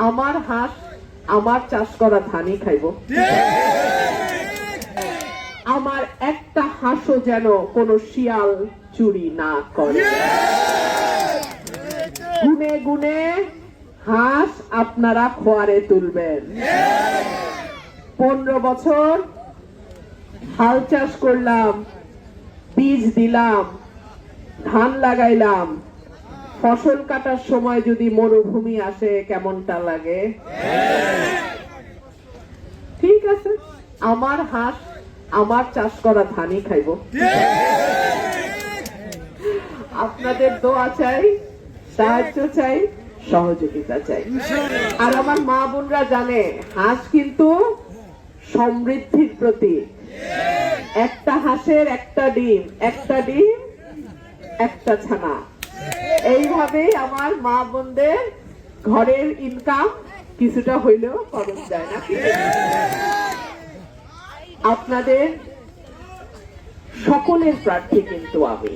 আমার হাঁস আমার চাষ করা ধানই খাইব। আমার একটা হাঁসও যেন কোনো শিয়াল চুরি না করে। গুনে গুনে হাঁস আপনারা খোয়ারে তুলবেন। 15 বছর হাল চাষ করলাম, বীজ দিলাম, ধান লাগাইলাম, ফসল কাটার সময় যদি মরুভূমি আসে কেমনটা লাগে? ঠিক আছে, আমার হাঁস আমার চাষ করা ধানই খাইব। আপনাদের দোয়া চাই, সাহায্য চাই, সহযোগিতা চাই। আর আমার মা বোনরা জানে হাঁস কিন্তু সমৃদ্ধির প্রতীক। একটা হাঁসের একটা ডিম, একটা ডিম একটা ছানা। এইভাবেই আমার মা বোনদের ঘরের ইনকাম কিছুটা হইলেও খরচ যায় না। আপনাদের সকলের প্রার্থী কিন্তু আমি।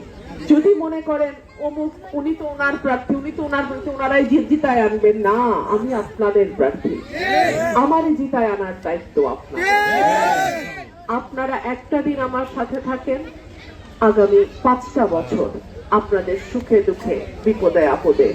যদি মনে করেন অমুক উনি তো ওনার প্রার্থী, উনি তো ওনার প্রার্থী, ওনারাই জিতায় আনবেন, না, আমি আপনাদের প্রার্থী। আমারই জিতায় আনার দায়িত্ব আপনাদের। আপনারা একটা দিন আমার সাথে থাকেন, আগামী 5টা বছর আপনাদের সুখে দুঃখে বিপদে আপদে